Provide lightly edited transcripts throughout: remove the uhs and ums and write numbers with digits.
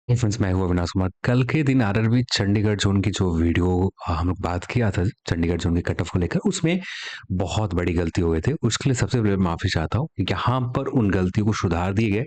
Friends, मैं हूँ अविनाश कुमार। कल के दिन आरआरबी चंडीगढ़ जोन की जो वीडियो हम लोग बात किया था चंडीगढ़ जोन के कट ऑफ को लेकर, उसमें बहुत बड़ी गलती हो गए थे। उसके लिए सबसे पहले माफी चाहता हूँ। यहाँ पर उन गलतियों को सुधार दिए गए।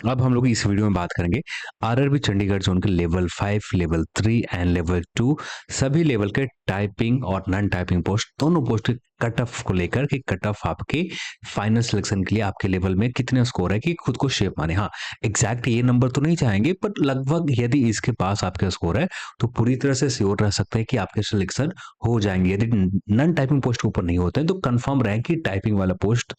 अब हम लोग इस वीडियो में बात करेंगे आरआरबी चंडीगढ़ जोन के लेवल 5, लेवल 3 एंड लेवल 2 सभी लेवल के टाइपिंग और नॉन टाइपिंग पोस्ट, दोनों पोस्ट के कट ऑफ को लेकर कि कट ऑफ आपके फाइनल सिलेक्शन के लिए आपके लेवल में कितने स्कोर है कि खुद को शेप माने। हाँ, एग्जैक्ट ये नंबर तो नहीं चाहेंगे, पर लगभग यदि इसके पास आपका स्कोर है तो पूरी तरह से श्योर रह सकते हैं कि आपके सिलेक्शन हो जाएंगे। यदि नन टाइपिंग पोस्ट के ऊपर नहीं होते हैं तो कंफर्म रहे कि टाइपिंग वाला पोस्ट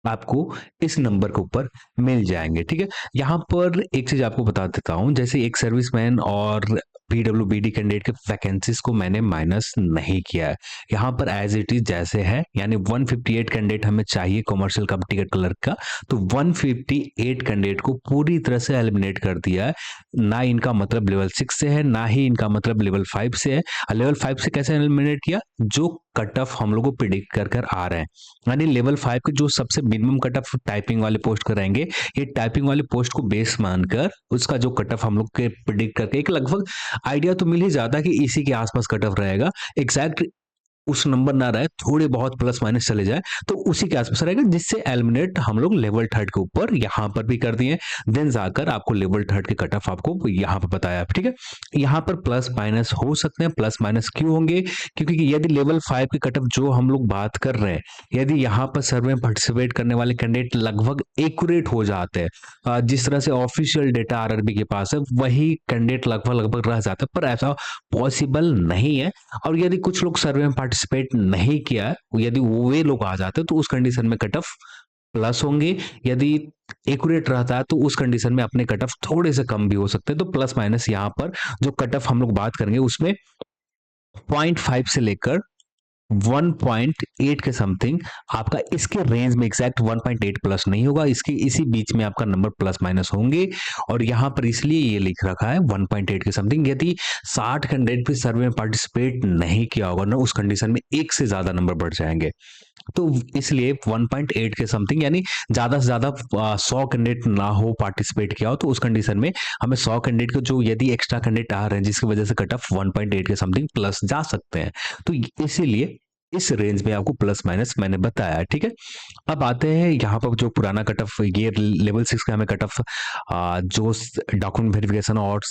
आपको इस नंबर के ऊपर मिल जाएंगे। ठीक है, यहाँ पर एक चीज आपको बता देता हूं। जैसे एक सर्विसमैन और पीडब्ल्यूबीडी कैंडिडेट के वैकेंसीज को मैंने माइनस नहीं किया है। यहाँ पर एज इट इज जैसे है, यानी 158 कैंडिडेट हमें चाहिए कमर्शियल कम टिकट क्लर्क का, तो 158 कैंडिडेट को पूरी तरह से एलिमिनेट कर दिया है। ना इनका मतलब लेवल 6 से है, ना ही इनका मतलब लेवल 5 से है। लेवल 5 से कैसे एलिमिनेट किया? जो कट ऑफ हम लोग को प्रिडिक्ट कर कर आ रहे हैं, यानी लेवल 5 के जो सबसे मिनिमम कट ऑफ टाइपिंग वाले पोस्ट कर रहेंगे, ये टाइपिंग वाले पोस्ट को बेस मानकर उसका जो कट ऑफ हम लोग के प्रिडिक्ट करके एक लगभग आइडिया तो मिल ही जाता है कि इसी के आसपास कट ऑफ रहेगा। एग्जैक्ट उस नंबर ना रहे, थोड़े बहुत प्लस माइनस चले जाए तो उसी के आसपास रहेगा, जिससे एलिमिनेट हम लोग लेवल 3 के ऊपर यहां पर भी कर दिए। देन जाकर आपको लेवल 3 के कट ऑफ आपको यहां पर बताया। ठीक है, यहां पर प्लस माइनस हो सकते हैं। प्लस माइनस क्यों होंगे? क्योंकि यदि लेवल 5 के कट ऑफ जो हम लोग बात कर रहे हैं, यदि यहां पर सर्वे में पार्टिसिपेट करने वाले कैंडिडेट लगभग एक्यूरेट हो जाते हैं, जिस तरह से ऑफिशियल डेटा आरआरबी के पास है वही कैंडिडेट लगभग लगभग रह जाता है, पर ऐसा पॉसिबल नहीं है। और यदि कुछ लोग सर्वे में पार्टिसिपेट नहीं किया है, यदि वो वे लोग आ जाते हैं तो उस कंडीशन में कट ऑफ प्लस होंगे। यदि एक्यूरेट रहता है तो उस कंडीशन में अपने कट ऑफ थोड़े से कम भी हो सकते हैं। तो प्लस माइनस यहाँ पर जो कट ऑफ हम लोग बात करेंगे उसमें 0.5 से लेकर 1.8 के समथिंग आपका इसके रेंज में, एग्जैक्ट 1.8 प्लस नहीं होगा, इसके इसी बीच में आपका नंबर प्लस माइनस होंगे। और यहां पर इसलिए ये लिख रखा है 1.8 के समथिंग। यदि 60 कैंडिडेट भी सर्वे में पार्टिसिपेट नहीं किया होगा ना, उस कंडीशन में एक से ज्यादा नंबर बढ़ जाएंगे। तो इसलिए 1.8 के समथिंग, यानी ज्यादा से ज्यादा 100 कैंडिडेट ना हो पार्टिसिपेट किया हो, तो उस कंडीशन में हमें 100 कैंडिडेट को जो यदि एक्स्ट्रा कैंडिडेट आ रहे हैं जिसकी वजह से कट ऑफ 1.8 के समथिंग प्लस जा सकते हैं। तो इसीलिए इस रेंज में आपको प्लस माइनस मैंने बताया। ठीक है, अब आते हैं यहाँ पर जो पुराना कट ऑफ, ये लेवल 6 का हमें कट ऑफ जो डॉक्यूमेंट वेरिफिकेशन और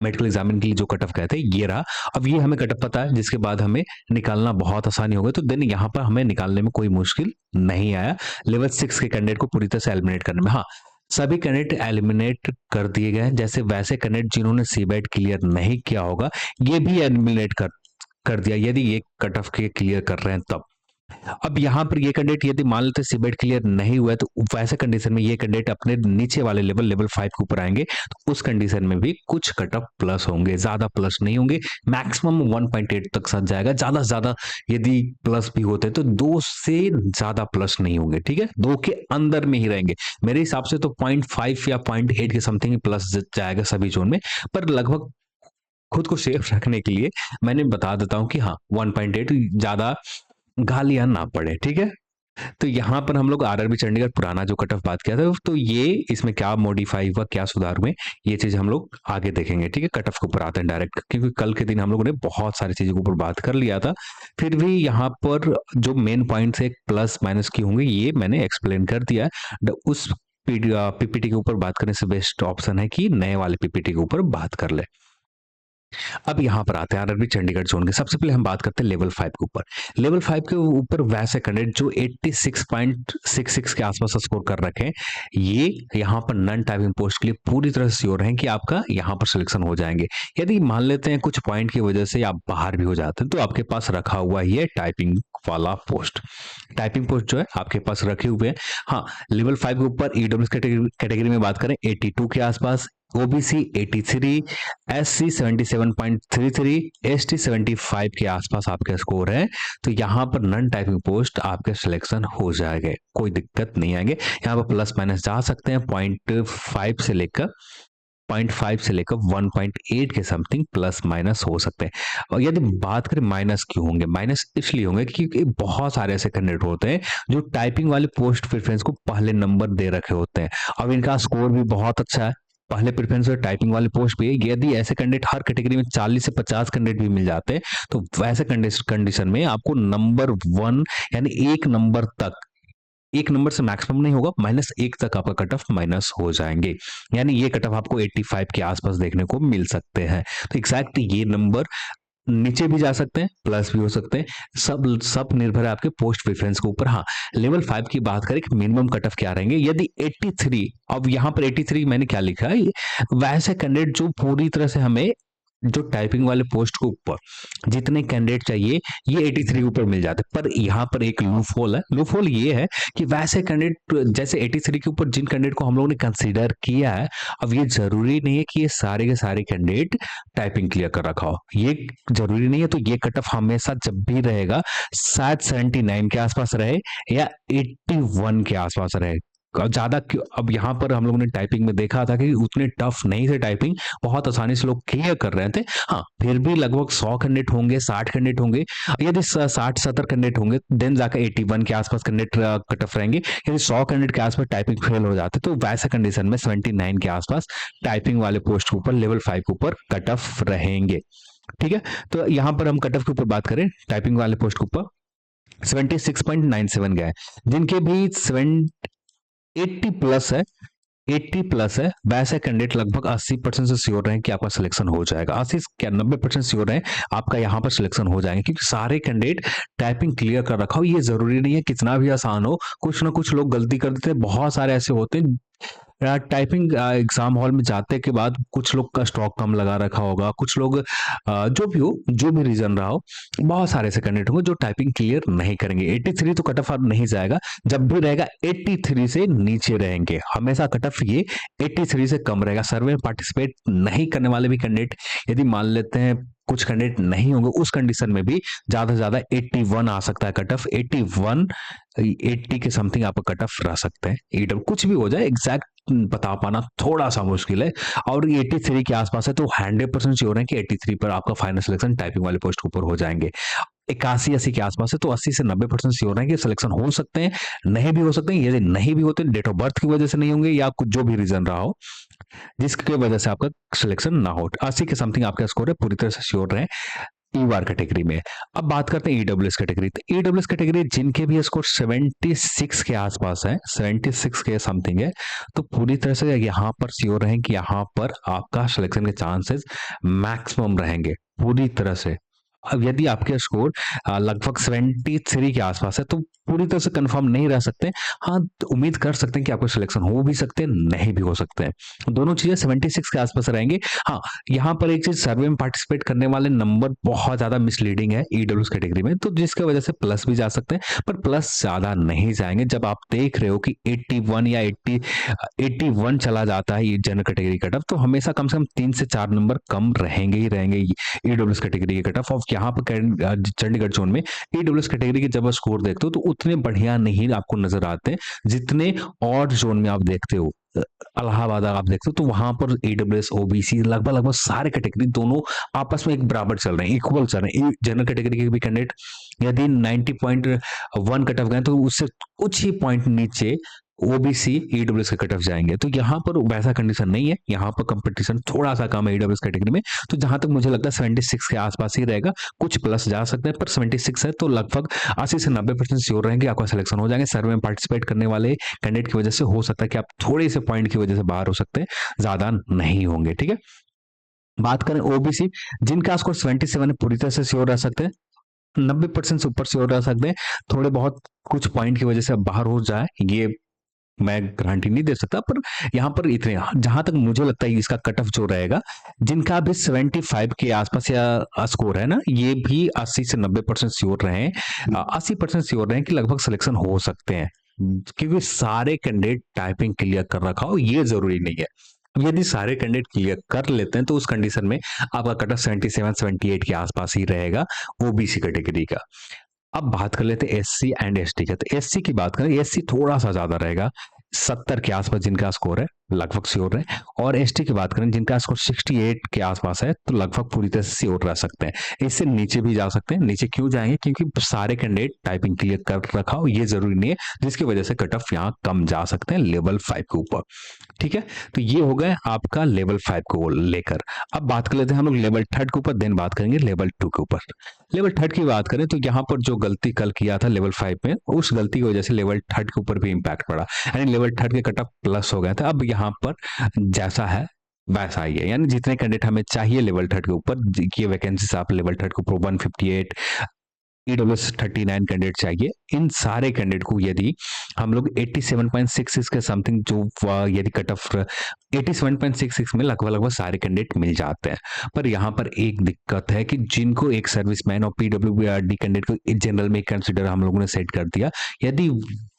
मेडिकल एग्जामिन के लिए जो कट ऑफ कहते हैं ये रहा। अब ये हमें कट ऑफ पता है, जिसके बाद हमें निकालना बहुत आसानी हो गई। तो देन यहाँ पर हमें निकालने में कोई मुश्किल नहीं आया लेवल 6 के कैंडिडेट को पूरी तरह से एलिमिनेट करने में। हाँ, सभी कैंडिडेट एलिमिनेट कर दिए गए हैं। जैसे वैसे कैंडिडेट जिन्होंने सीबेट क्लियर नहीं किया होगा, ये भी एलिमिनेट कर दिया, यदि ये कट ऑफ के क्लियर कर रहे हैं तब। अब यहाँ पर ये कैंडिडेट यदि मान लेते सीबेट क्लियर नहीं हुआ है, तो वैसे कंडीशन में ये कैंडिडेट अपने नीचे वाले लेवल लेवल 5 के ऊपर आएंगे, तो उस कंडीशन में भी कुछ कट ऑफ प्लस होंगे, ज्यादा प्लस नहीं होंगे। मैक्सिमम 1.8 तक सच जाएगा, ज्यादा से ज्यादा यदि प्लस भी होते हैं तो 2 से ज्यादा प्लस नहीं होंगे। ठीक है, 2 के अंदर में ही रहेंगे। मेरे हिसाब से तो 0.5 या 0.8 के समथिंग प्लस जाएगा सभी जोन में। पर लगभग खुद को सेफ रखने के लिए मैंने बता देता हूं कि हाँ, 1.8 ज्यादा गालियां ना पड़े। ठीक है, तो यहां पर हम लोग आरआरबी चंडीगढ़ पुराना जो कट ऑफ बात किया था, तो ये इसमें क्या मॉडिफाई हुआ, क्या सुधार हुए, ये चीज हम लोग आगे देखेंगे। ठीक है, कट ऑफ के ऊपर आते हैं डायरेक्ट, क्योंकि कल के दिन हम लोगों ने बहुत सारी चीजों के ऊपर बात कर लिया था। फिर भी यहाँ पर जो मेन पॉइंट्स है प्लस माइनस की होंगे, ये मैंने एक्सप्लेन कर दिया है। उस पीपीटी के ऊपर बात करने से बेस्ट ऑप्शन है कि नए वाले पीपीटी के ऊपर बात कर ले। अब यहाँ पर आते हैं आरआरबी चंडीगढ़ जोन के। सबसे पहले हम बात करते हैं लेवल 5 के ऊपर। लेवल 5 के ऊपर वैसे कैंडिडेट जो 86.66 के आसपास स्कोर कर रखे हैं, ये यहाँ पर नन टाइपिंग पोस्ट के लिए पूरी तरह से श्योर हैं कि आपका यहाँ पर सिलेक्शन हो जाएंगे। यदि मान लेते हैं कुछ पॉइंट की वजह से आप बाहर भी हो जाते हैं, तो आपके पास रखा हुआ ही है टाइपिंग वाला पोस्ट। टाइपिंग पोस्ट जो है आपके पास रखे हुए हैं। हाँ, लेवल 5 के ऊपर ईडब्ल्यू कैटेगरी में बात करें 82 के आसपास, ओबीसी 83, एससी 77.33, एसटी 75 के आसपास आपके स्कोर है, तो यहाँ पर नन टाइपिंग पोस्ट आपके सिलेक्शन हो जाएंगे, कोई दिक्कत नहीं आएंगे। यहाँ पर प्लस माइनस जा सकते हैं, 0.5 से लेकर 1.8 के समथिंग प्लस माइनस हो सकते हैं। और यदि बात करें माइनस क्यों होंगे, माइनस इसलिए होंगे क्योंकि बहुत सारे ऐसे कैंडिडेट होते हैं जो टाइपिंग वाले पोस्ट प्रेफरेंस को पहले नंबर दे रखे होते हैं। अब इनका स्कोर भी बहुत अच्छा है, पहले प्रेफरेंस टाइपिंग वाले पोस्ट भी है। यदि ऐसे कैंडिडेट हर कैटेगरी में 40 से 50 कैंडिडेट भी मिल जाते हैं तो वैसे कंडीशन में आपको नंबर 1 यानी एक नंबर से मैक्सिमम नहीं होगा, -1 तक आपका कट ऑफ माइनस हो जाएंगे। यानी ये कट ऑफ आपको 85 के आसपास देखने को मिल सकते हैं। तो एग्जैक्ट ये नंबर नीचे भी जा सकते हैं, प्लस भी हो सकते हैं। सब सब निर्भर है आपके पोस्ट प्रेफरेंस के ऊपर। हाँ, लेवल 5 की बात करें कि मिनिमम कट ऑफ क्या रहेंगे यदि 83, अब यहाँ पर 83 मैंने क्या लिखा है, वैसे कैंडिडेट जो पूरी तरह से हमें जो टाइपिंग वाले पोस्ट के ऊपर जितने कैंडिडेट चाहिए ये 83 के ऊपर मिल जाते, पर यहाँ पर एक लूप होल है। लूप होल ये है कि वैसे कैंडिडेट जैसे 83 के ऊपर जिन कैंडिडेट को हम लोगों ने कंसीडर किया है, अब ये जरूरी नहीं है कि ये सारे के सारे कैंडिडेट टाइपिंग क्लियर कर रखा हो, ये जरूरी नहीं है। तो ये कट ऑफ हमेशा जब भी रहेगा शायद 79 के आसपास रहे या 81 के आसपास रहे। ज्यादा अब यहाँ पर हम लोगों ने टाइपिंग में देखा था कि उतने टफ नहीं थे, टाइपिंग बहुत आसानी से लोग क्लियर कर रहे थे। हाँ, फिर भी लगभग 100 कैंडिडेट होंगे, 60 कैंडिडेट होंगे। यदि 60-70 कैंडिडेट होंगे देन जाकर 81 के आसपास कैंडिडेट कट ऑफ रहेंगे। यदि 100 कैंडिडेट के आसपास टाइपिंग फेल हो जाते तो वैसे कंडीशन में 79 के आसपास टाइपिंग वाले पोस्ट के ऊपर लेवल 5 के ऊपर कट ऑफ रहेंगे। ठीक है, तो यहाँ पर हम कट ऑफ के ऊपर बात करें टाइपिंग वाले पोस्ट के ऊपर 76.97 गए, जिनके भी 80 प्लस है, 80 प्लस है, वैसे कैंडिडेट लगभग 80% से श्योर रहे कि आपका सिलेक्शन हो जाएगा। 80 क्या 90% श्योर है आपका यहाँ पर सिलेक्शन हो जाएंगे, क्योंकि सारे कैंडिडेट टाइपिंग क्लियर कर रखा हो। ये जरूरी नहीं है कितना भी आसान हो, कुछ ना कुछ लोग गलती कर देते हैं। बहुत सारे ऐसे होते हैं टाइपिंग एग्जाम हॉल में जाते के बाद कुछ लोग का स्टॉक कम लगा रखा होगा, कुछ लोग जो भी हो, जो भी रीजन रहा हो, बहुत सारे ऐसे कैंडिडेट होंगे जो टाइपिंग क्लियर नहीं करेंगे। 83 तो कट ऑफ नहीं जाएगा, जब भी रहेगा 83 से नीचे रहेंगे। हमेशा कट ऑफ ये 83 से कम रहेगा। सर्वे में पार्टिसिपेट नहीं करने वाले भी कैंडिडेट यदि मान लेते हैं कुछ कैंडिडेट नहीं होंगे, उस कंडीशन में भी ज्यादा से ज्यादा 81 आ सकता है कट ऑफ। 81 80 के समथिंग आपका कट ऑफ रह सकते हैं। कुछ भी हो जाए, एग्जैक्ट बता पाना थोड़ा सा मुश्किल है। और 83 के आसपास है तो 100% श्योर है कि 83 पर आपका फाइनल सिलेक्शन टाइपिंग वाले पोस्ट के ऊपर हो जाएंगे। 81-80 के आसपास है तो 80 से 90% श्योर है कि सिलेक्शन हो सकते हैं, नहीं भी हो सकते हैं। यदि नहीं भी होते डेट ऑफ बर्थ की वजह से नहीं होंगे या कुछ जो भी रीजन रहा हो जिसकी वजह से आपका सिलेक्शन ना हो, 80 के समथिंग आपका स्कोर है, पूरी तरह से श्योर रहे ईवार कैटेगरी में। अब बात करते हैं ईडब्ल्यूएस कैटेगरी। तो ईडब्ल्यूएस कैटेगरी जिनके भी स्कोर 76 के आसपास है, 76 के समथिंग है, तो पूरी तरह से यहाँ पर श्योर रहें कि यहाँ पर आपका सिलेक्शन के चांसेस मैक्सिमम रहेंगे पूरी तरह से। अब यदि आपके स्कोर लगभग 73 के आसपास है तो पूरी तरह से कंफर्म नहीं रह सकते। हाँ, तो उम्मीद कर सकते हैं कि आपको सिलेक्शन हो भी सकते हैं, नहीं भी हो सकते हैं। दोनों चीजें 76 के आसपास रहेंगे। हाँ, यहाँ पर एक चीज, सर्वे में पार्टिसिपेट करने वाले नंबर बहुत ज्यादा मिसलीडिंग है ईडब्ल्यूएस कैटेगरी में, तो जिसकी वजह से प्लस भी जा सकते हैं, पर प्लस ज्यादा नहीं जाएंगे। जब आप देख रहे हो कि 81 या 81 चला जाता है ये जनरल कैटेगरी कट ऑफ, तो हमेशा कम से कम 3 से 4 नंबर कम रहेंगे ही रहेंगे ईडब्ल्यूएस कैटेगरी के कट ऑफ। यहाँ पर चंडीगढ़ जोन में ईडब्ल्यूएस कैटेगरी के जब स्कोर देखते हो तो उतने बढ़िया नहीं आपको नजर आते जितने और जोन में आप देखते हो। इलाहाबाद आप देखते हो तो वहां पर ईडब्ल्यूएस ओबीसी लगभग सारे कैटेगरी दोनों आपस में एक बराबर चल रहे हैं, इक्वल चल रहे हैं। जनरल कैटेगरी के भी कैंडिडेट यदि 90.1 कट ऑफ गए तो उससे कुछ ही पॉइंट नीचे ओबीसी ईडब्ल्यूएस के कट ऑफ जाएंगे। तो यहाँ पर वैसा कंडीशन नहीं है, यहाँ पर कंपटीशन थोड़ा सा कम है ईडब्ल्यूएस कैटेगरी में। तो जहां तक मुझे लगता है 76 के आसपास ही रहेगा, कुछ प्लस जा सकते हैं, पर 76 है तो लगभग 80 से 90% श्योर रहेंगे आपका सिलेक्शन हो जाएंगे। सर्वे में पार्टिसिपेट करने वाले कैंडिडेट की वजह से हो सकता है कि आप थोड़े से पॉइंट की वजह से बाहर हो सकते हैं, ज्यादा नहीं होंगे। ठीक है, बात करें ओबीसी जिनका स्कोर 77 है, पूरी तरह से श्योर रह सकते हैं, 90% से ऊपर श्योर रह सकते हैं। थोड़े बहुत कुछ पॉइंट की वजह से बाहर हो जाए ये मैं गारंटी नहीं दे सकता, पर यहाँ पर इतने जहां तक मुझे लगता है इसका कट ऑफ जो रहेगा, जिनका भी 75 के आसपास या स्कोर है ना, ये भी 80 से 90% श्योर रहे, 80% श्योर रहे कि लगभग सिलेक्शन हो सकते हैं, क्योंकि सारे कैंडिडेट टाइपिंग क्लियर कर रखा हो ये जरूरी नहीं है। यदि सारे कैंडिडेट क्लियर कर लेते हैं तो उस कंडीशन में आपका कट ऑफ 77-78 के आसपास ही रहेगा ओबीसी कैटेगरी का। अब बात कर लेते हैं एससी एंड एसटी का। तो एससी की बात करें, एससी थोड़ा सा ज्यादा रहेगा, 70 के आसपास जिनका स्कोर है, लगभग श्योर है। और एसटी की बात करें जिनका स्कोर 68 के आसपास है तो लगभग पूरी तरह से श्योर रह सकते हैं। इससे नीचे भी जा सकते हैं। नीचे क्यों जाएंगे? क्योंकि सारे कैंडिडेट टाइपिंग क्लियर कर रखा हो ये जरूरी नहीं है, जिसकी वजह से कट ऑफ यहाँ कम जा सकते हैं लेवल 5 के ऊपर। ठीक है, तो ये हो गया आपका लेवल 5 को लेकर। अब बात कर लेते हैं हम लोग लेवल 3 के ऊपर, देन बात करेंगे लेवल 2 के ऊपर। लेवल 3 की बात करें तो यहाँ पर जो गलती कल किया था लेवल 5 में, उस गलती की वजह से लेवल 3 के ऊपर भी इंपैक्ट पड़ा, यानी लेवल 3 के कट ऑफ प्लस हो गया था। अब यहाँ पर जैसा है वैसा ही है, यानी जितने कैंडिडेट हमें चाहिए लेवल 3 के ऊपर, ये वैकेंसीज आप लेवल 3 के ऊपर 158 ईडब्ल्यूएस 39 कैंडिडेट चाहिए। इन सारे कैंडिडेट को यदि हम लोग 87.66 के समथिंग जो यदि कट ऑफ 87.66 में लगभग सारे कैंडिडेट मिल जाते हैं। पर यहाँ पर एक दिक्कत है कि जिनको एक सर्विसमैन और पीडब्ल्यूडी कैंडिडेट को जनरल में कंसिडर हम लोगों ने सेट कर दिया, यदि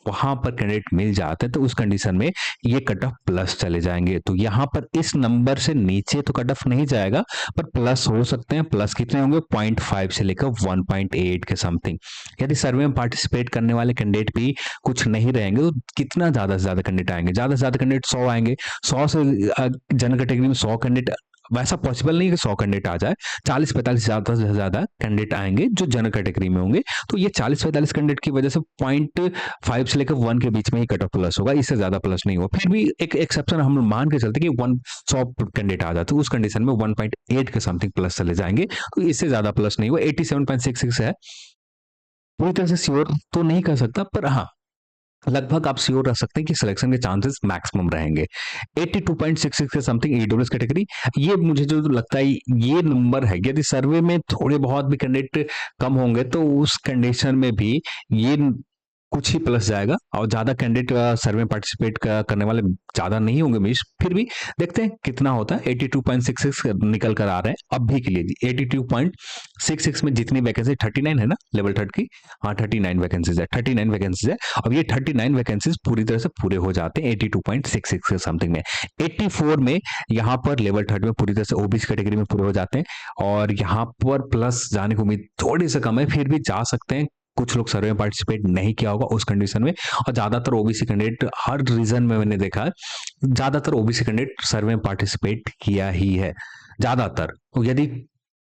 वहां पर कैंडिडेट मिल जाते हैं तो उस कंडीशन में ये कट ऑफ प्लस चले जाएंगे। तो यहाँ पर इस नंबर से नीचे तो कट ऑफ नहीं जाएगा, पर प्लस हो सकते हैं। प्लस कितने होंगे? 0.5 से लेकर 1.8 के समथिंग। यदि सर्वे में पार्टिसिपेट करने वाले कैंडिडेट भी कुछ नहीं रहेंगे तो कितना ज्यादा से ज्यादा कैंडिडेट आएंगे? ज्यादा से ज्यादा कैंडिडेट 100 आएंगे। 100 से जनरल कैटेगरी में 100 कैंडिडेट, वैसा पॉसिबल नहीं कि 100 कैंडिडेट आ जाए, 40-45 ज्यादा से ज्यादा कैंडिडेट आएंगे जो जनरल कैटेगरी में होंगे। तो ये 40-45 कैंडिडेट की वजह से 0.5 से लेकर 1 के बीच में ही कट ऑफ प्लस होगा, इससे ज्यादा प्लस नहीं होगा। फिर भी एक एक्सेप्शन हम मान के चलते कि 100 कैंडिडेट आ जाते, उस कंडीशन में 1.8 के समथिंग प्लस चले जाएंगे, तो इससे ज्यादा प्लस नहीं हुआ। 87.66 है, पूरी तरह से श्योर तो नहीं कर सकता, पर हाँ लगभग आप श्योर रह सकते हैं कि सिलेक्शन के चांसेस मैक्सिमम रहेंगे। 82.66 के समथिंग ईडब्ल्यूएस कैटेगरी, ये मुझे जो लगता है ये नंबर है। यदि सर्वे में थोड़े बहुत भी कैंडिडेट कम होंगे तो उस कंडीशन में भी ये कुछ ही प्लस जाएगा, और ज्यादा कैंडिडेट सर्वे में पार्टिसिपेट करने वाले ज्यादा नहीं होंगे मिश। फिर भी देखते हैं कितना होता है। 82.66 निकल कर आ रहे हैं अभी के लिए। 82.66 में जितनी वैकेंसी 39 है ना लेवल 3 की, हाँ 39 वैकेंसीज है, 39 वैकेंसीज है। अब ये 39 वैकेंसीज पूरी तरह से पूरे हो जाते हैं 82.66 के समथिंग में। 84 में यहाँ पर लेवल 3 में पूरी तरह से ओबीसी कैटेगरी में पूरे हो जाते हैं, और यहाँ पर प्लस जाने की उम्मीद थोड़ी सी कम है, फिर भी जा सकते हैं। कुछ लोग सर्वे में पार्टिसिपेट नहीं किया होगा उस कंडीशन में, और ज्यादातर ओबीसी कैंडिडेट हर रीजन में मैंने देखा है ज्यादातर ओबीसी कैंडिडेट सर्वे में पार्टिसिपेट किया ही है ज्यादातर। तो यदि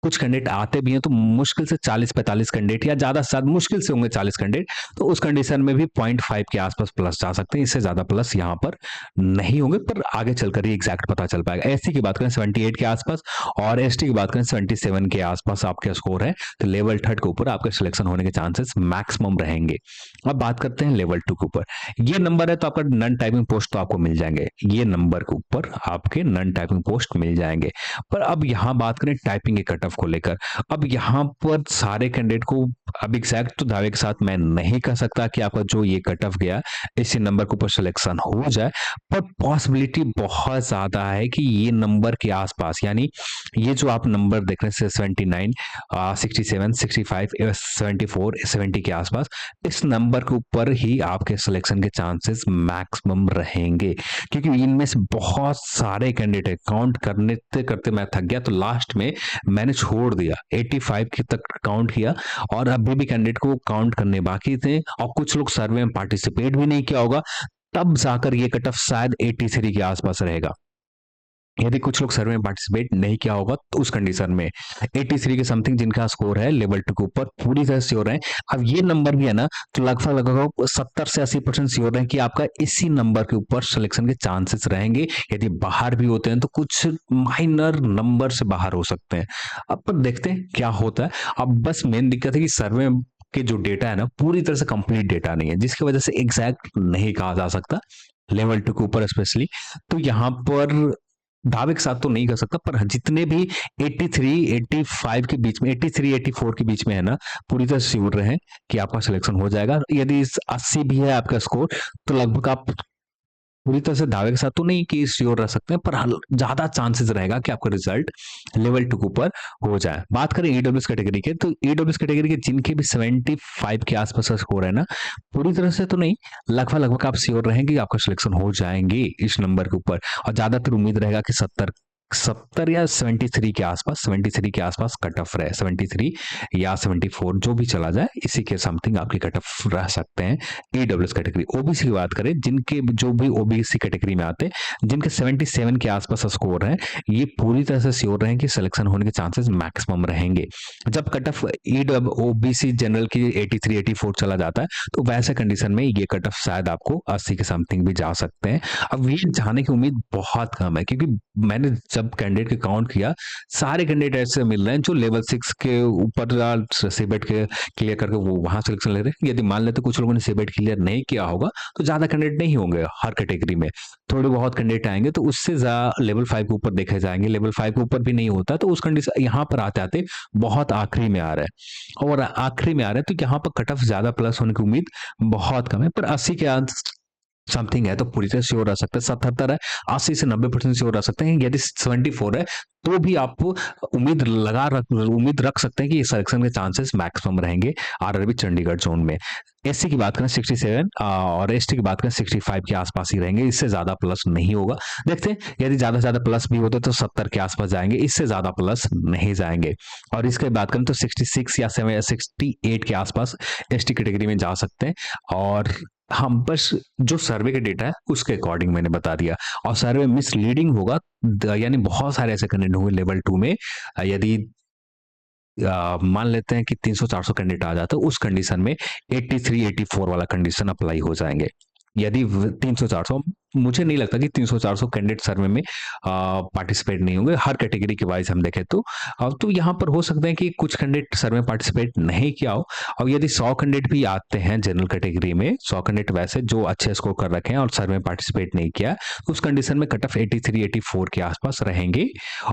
कुछ कैंडिडेट आते भी हैं तो मुश्किल से 40-45 कैंडिडेट, या ज्यादा से ज्यादा मुश्किल से होंगे 40 कैंडिडेट, तो उस कंडीशन में भी 0.5 के आसपास प्लस जा सकते हैं। इससे ज्यादा प्लस यहाँ पर नहीं होंगे, पर आगे चलकर ही एग्जैक्ट पता चल पाएगा। एससी की बात करें 78 के आसपास, और एसटी की बात करें 77 के आसपास आपके स्कोर है, तो लेवल 3 के ऊपर आपके सिलेक्शन होने के चांसेस मैक्सिमम रहेंगे। अब बात करते हैं लेवल 2 के ऊपर। ये नंबर है तो आपका नन टाइपिंग पोस्ट तो आपको मिल जाएंगे, ये नंबर के ऊपर आपके नन टाइपिंग पोस्ट मिल जाएंगे। पर अब यहाँ बात करें टाइपिंग के कट ऑफ को लेकर, अब यहाँ पर सारे कैंडिडेट को अब एग्जैक्ट तो दावे के साथ मैं नहीं कह सकता कि आपका जो ये कट ऑफ गया इसी नंबर के ऊपर सिलेक्शन हो जाए, पर पॉसिबिलिटी बहुत ज्यादा है कि ये नंबर के आसपास, यानी ये जो आप नंबर देख रहे हैं 79, 67, 65, 74, 70 के आसपास, इस नंबर के ऊपर ही आपके सिलेक्शन के चांसेस मैक्सिमम रहेंगे। क्योंकि इनमें से बहुत सारे कैंडिडेट काउंट करने करते मैं थक गया, तो लास्ट में मैंने छोड़ दिया, 85 की तक काउंट किया, और अभी भी कैंडिडेट को काउंट करने बाकी थे, और कुछ लोग सर्वे में पार्टिसिपेट भी नहीं किया होगा, तब जाकर ये कट ऑफ शायद 83 के आसपास रहेगा। यदि कुछ लोग सर्वे में पार्टिसिपेट नहीं किया होगा तो उस कंडीशन में 83 के समथिंग जिनका स्कोर है लेवल 2 के ऊपर पूरी तरह श्योर है। अब ये नंबर भी है ना, तो लगभग 70 से 80% श्योर है कि आपका इसी नंबर के ऊपर सिलेक्शन के चांसेस रहेंगे। यदि बाहर भी होते हैं तो कुछ माइनर नंबर से बाहर हो सकते हैं। अब पर देखते हैं क्या होता है। अब बस मेन दिक्कत है कि सर्वे के जो डेटा है ना पूरी तरह से कंप्लीट डेटा नहीं है, जिसकी वजह से एग्जैक्ट नहीं कहा जा सकता लेवल 2 के ऊपर स्पेशली। तो यहाँ पर दावे के साथ तो नहीं कर सकता, पर जितने भी 83, 85 के बीच में, 83, 84 के बीच में है ना, पूरी तरह श्योर रहे कि आपका सिलेक्शन हो जाएगा। यदि 80 भी है आपका स्कोर तो लगभग आप पूरी तरह से दावे के साथ तो नहीं कि श्योर रह सकते हैं, पर ज्यादा चांसेस रहेगा कि आपका रिजल्ट लेवल 2 के ऊपर हो जाए। बात करें ईडब्ल्यूएस कैटेगरी के, तो ईडब्ल्यूएस कैटेगरी के जिनके भी 75 के आसपास का स्कोर है ना, पूरी तरह से तो नहीं, लगभग आप श्योर रहेंगे कि आपका सिलेक्शन हो जाएंगे इस नंबर के ऊपर, और ज्यादातर उम्मीद रहेगा कि 70 70 या 73 के आसपास, 73 के आसपास कट ऑफ रहे, 73 या 74 जो भी चला जाए, इसी के समथिंग आपकी कट ऑफ रह सकते हैं ईडब्ल्यूएस कैटेगरी। ओबीसी की बात करें, जिनके जो भी ओबीसी कैटेगरी में आते हैं, जिनके 77 के आसपास स्कोर है, ये पूरी तरह से श्योर रहें कि सिलेक्शन होने के चांसेस मैक्सिमम रहेंगे। जब कट ऑफ ओबीसी जनरल की 83 84 चला जाता है, तो वैसे कंडीशन में ये कट ऑफ शायद आपको 80 के समथिंग भी जा सकते हैं। अब ये जाने की उम्मीद बहुत कम है, क्योंकि मैंने जब कैंडिडेट के काउंट किया, सारे कैंडिडेट ऐसे मिल रहे हैं जो लेवल 6 के ऊपर सीबेट के क्लियर करके वो वहां सिलेक्शन ले रहे हैं। यदि मान लेते कुछ लोगों ने सीबेट क्लियर नहीं किया होगा, तो ज्यादा कैंडिडेट नहीं होंगे हर कैटेगरी में, थोड़े बहुत कैंडिडेट आएंगे, तो उससे लेवल 5 के ऊपर देखे जाएंगे। लेवल 5 के ऊपर भी नहीं होता, तो उस कंडीशन यहाँ पर आते आते बहुत आखिरी में आ रहा है, और आखिरी में आ रहा है, तो यहाँ पर कट ऑफ ज्यादा प्लस होने की उम्मीद बहुत कम है। पर 80 के समथिंग है तो पूरी तरह श्योर रह सकते हैं। 77 है, 80 से 90% श्योर रह सकते हैं। यदि 74 है, तो भी आप उम्मीद रख सकते हैं कि सिलेक्शन के चांसेस मैक्सिमम रहेंगे आरआरबी चंडीगढ़ जोन में। एससी की बात करें 67 और एसटी की बात करें 65 के आसपास ही रहेंगे, इससे ज्यादा प्लस नहीं होगा। देखते हैं, यदि ज्यादा से ज्यादा प्लस भी होते तो 70 के आसपास जाएंगे, इससे ज्यादा प्लस नहीं जाएंगे। और इसके बात करें तो 66 या 68 के आसपास एसटी कैटेगरी में जा सकते हैं। और हम बस जो सर्वे का डेटा है उसके अकॉर्डिंग मैंने बता दिया, और सर्वे मिसलीडिंग होगा, यानी बहुत सारे ऐसे कैंडिडेट होंगे लेवल 2 में, यदि मान लेते हैं कि 300-400 कैंडिडेट आ जाते हैं, उस कंडीशन में 83-84 वाला कंडीशन अप्लाई हो जाएंगे। यदि 300-400, मुझे नहीं लगता कि 300-400 कैंडिडेट सर्वे में पार्टिसिपेट नहीं होंगे हर कैटेगरी के वाइज हम देखें तो। अब तो यहाँ पर हो सकता है कि कुछ कैंडिडेट सर्वे में पार्टिसिपेट नहीं किया हो, और यदि 100 कैंडिडेट भी आते हैं जनरल कैटेगरी में, 100 कैंडिडेट वैसे जो अच्छे स्कोर कर रखे हैं और सर्वे में पार्टिसिपेट नहीं किया, तो उस कंडीशन में कट ऑफ 83-84 के आसपास रहेंगे।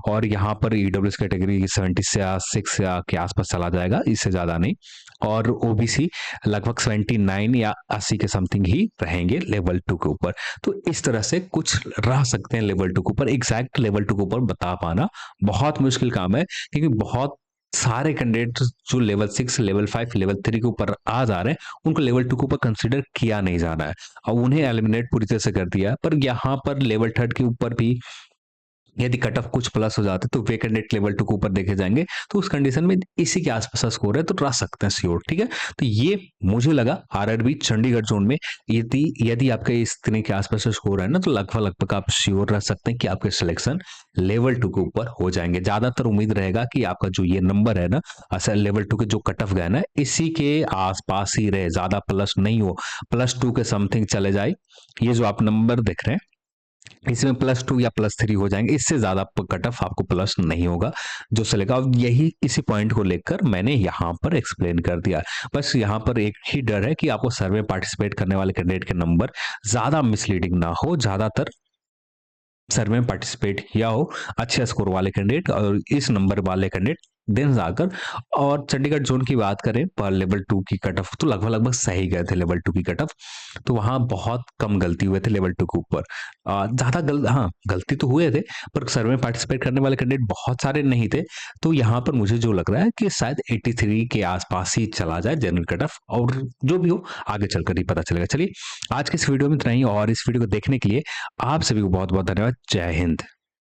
और यहाँ पर ईडब्ल्यूएस कैटेगरी 76 के आसपास चला जाएगा, इससे ज्यादा नहीं। और ओबीसी लगभग 79 या 80 के समथिंग ही रहेंगे लेवल 2 के ऊपर। तो इस तरह से कुछ रह सकते हैं लेवल 2 के ऊपर। एग्जैक्ट लेवल 2 के ऊपर बता पाना बहुत मुश्किल काम है, क्योंकि बहुत सारे कैंडिडेट जो लेवल 6 लेवल 5 लेवल 3 के ऊपर आ जा रहे हैं, उनको लेवल 2 के ऊपर कंसीडर किया नहीं जा रहा है, और उन्हें एलिमिनेट पूरी तरह से कर दिया। पर यहाँ पर लेवल 3 के ऊपर भी यदि कट ऑफ कुछ प्लस हो जाते तो वे कैंडिडेट लेवल 2 के ऊपर देखे जाएंगे, तो उस कंडीशन में इसी के आसपास स्कोर है तो रह सकते हैं श्योर। ठीक है, तो ये मुझे लगा आरआरबी चंडीगढ़ जोन में यदि यदि आपके इस तरह के आसपास स्कोर है ना, तो लगभग आप श्योर रह सकते हैं कि आपके सिलेक्शन लेवल 2 के ऊपर हो जाएंगे। ज्यादातर उम्मीद रहेगा कि आपका जो ये नंबर है ना, असल लेवल 2 के जो कट ऑफ गए ना, इसी के आसपास ही रहे, ज्यादा प्लस नहीं हो, +2 के समथिंग चले जाए। ये जो आप नंबर देख रहे हैं, इसमें +2 या +3 हो जाएंगे, इससे ज्यादा कट ऑफ आपको प्लस नहीं होगा जो चलेगा। अब यही इसी पॉइंट को लेकर मैंने यहाँ पर एक्सप्लेन कर दिया। बस यहाँ पर एक ही डर है कि आपको सर्वे पार्टिसिपेट करने वाले कैंडिडेट के नंबर ज्यादा मिसलीडिंग ना हो। ज्यादातर सर्वे में पार्टिसिपेट किया हो अच्छे स्कोर वाले कैंडिडेट और इस नंबर वाले कैंडिडेट दिन जाकर। और चंडीगढ़ जोन की बात करें पर लेवल 2 की कट ऑफ तो लगभग सही गए थे लेवल 2 की कट ऑफ, तो वहां बहुत कम गलती हुए थे लेवल 2 के ऊपर। ज्यादा हाँ गलती तो हुए थे, पर सर्वे में पार्टिसिपेट करने वाले कैंडिडेट बहुत सारे नहीं थे। तो यहाँ पर मुझे जो लग रहा है कि शायद 83 के आसपास ही चला जाए जनरल कट ऑफ, और जो भी हो आगे चलकर ही पता चलेगा। चलिए, आज के इस वीडियो में इतना ही, और इस वीडियो को देखने के लिए आप सभी को बहुत बहुत धन्यवाद। जय हिंद।